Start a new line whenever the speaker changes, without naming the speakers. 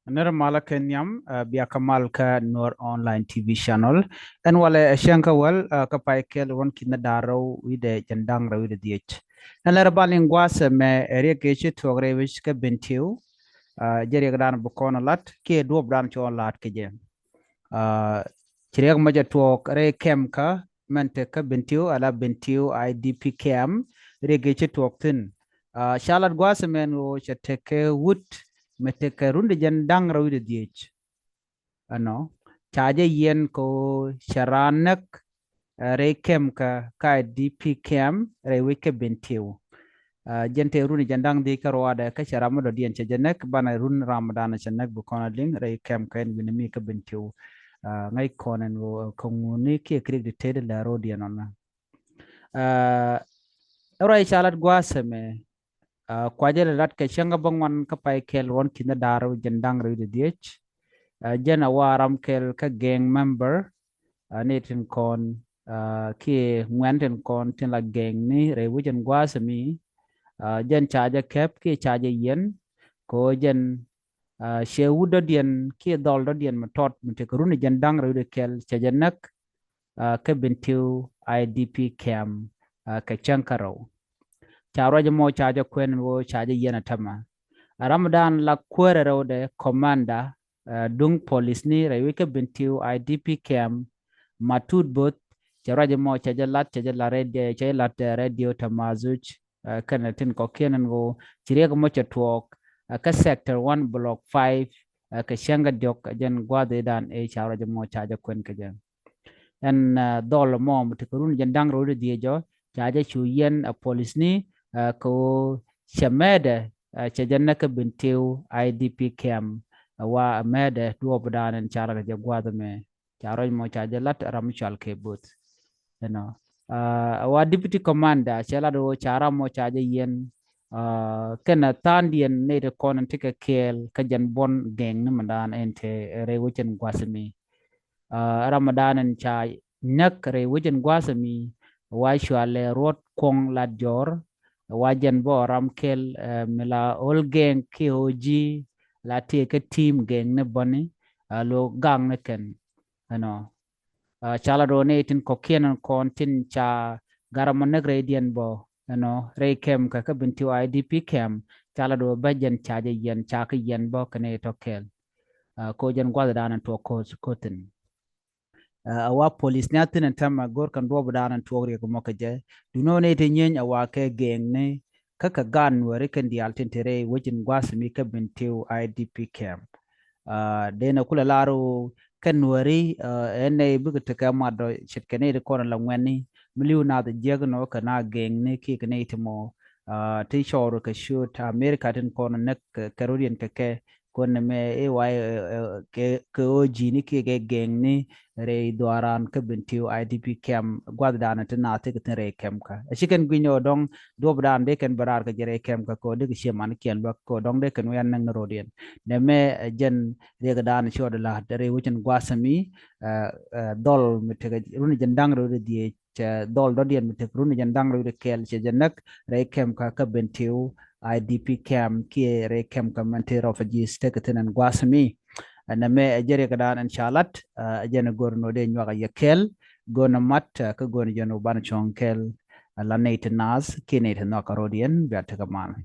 Nirmala Kenyam, Biakamal ka Nur online TV channel. And wale Shanka well, Kapaikel one kinadaro with the Jandang with the DH. And Larabaling was a me area gate to a gravish bentiu, Jerry Gran Bukona lat, K do branch on lat Kajem. Chiriak Maja talk, Ray Kemka, Manteka bentiu, ala bentiu, IDP Cam, Regate talk thin. Charlotte Guasaman, which take wood. Meteke runde jan dang rawi diech ano chaje yen ko sharanak rekem ka DP cam re wike bentiu jente runde jan dang di karwada ka sharama do dien chajenek bana run ramadan chanek bu konaling re kem ken binami ka bentiu ngai konen wo konguni ki krik de tede la rodian ona ora chalat gwaseme kwajele lat ke shanga bangwan ka pai kel won kinda daru jendang ri diech jena waram kel ka gang member netin kon ki ngwenten kon tin la gang ni re wujen gwasemi jen chaja kep ki chaja yen ko jen she wudo dien ki dol do dien matot mte kuruni jendang ri kel chajanak ka bintiu IDP cam ka chankaro charo jamo chaja kwen wo chaja yena tama Ramadan la kwere rode commander dung police ni rewike bintiu IDP cam matud bot charo jamo chaja la radio chaja lat radio tamazuch kana tin ko kenan go chire ko mocha tuok ka sector 1 block 5 ka shanga diok jen gwade dan e charo jamo chaja kwen ka jen en dol mo mutikurun jandang rode diejo chaja chu yen police ni ko shamede chajanna ka bintiu IDP cam wa amede duo budanen chara ga gwada me charo mo chaja lat ramchal ke but you know wa deputy commander chala do chara mo chaja yen kana tandien ne de konan tika kel ka jan bon geng ne mandan ente re wuchen gwasmi Ramadan cha nyak re wujen gwasami wa shwale rot kong la jor wajen bo ram kel mila ol geng ki oji la te ke team geng ne boni lo gang ne ken ano chala do ne tin ko ken kon tin cha garam ne gradient bo ano re kem ka binti IDP kem chala do bajen cha je yen cha ke yen bo kene to kel ko jen gwada danan to ko tin awa police na tin tama gor kan do badanan tuwri ko mokaje du no ne te nyen awa ke geng ne kaka gan wari kan di altin tere wajin gwasmi ka bintiu IDP camp de na kula laro kan wari ene buga ta kama do shitkane de koran la ngweni miliu na da jegno kana geng ne ki kane timo ti shoro ka shoot America tin koran nek karodian ke kon me e wai ke oji ni ke geng ni re doaran ke bintiu IDP camp gwad dana tana te ke re camp ka shiken gwinyo dong do bran de ken barar ke jere camp ka ko de ke man ken ba ko dong de ken yan nang rodien ne me jen re ga dan shoda la de re wuchen gwasami dol mete runi jendang ro de dol do dien mete runi jendang ro de kel che jenak re camp ka bintiu IDP camp ki re camp ka mante refugees te ke tenen gwasami na me jere kadan inshallah jene gorno de nywaga yekel gona mat ka gona jeno ban chonkel la nate nas kinete no karodian biata kaman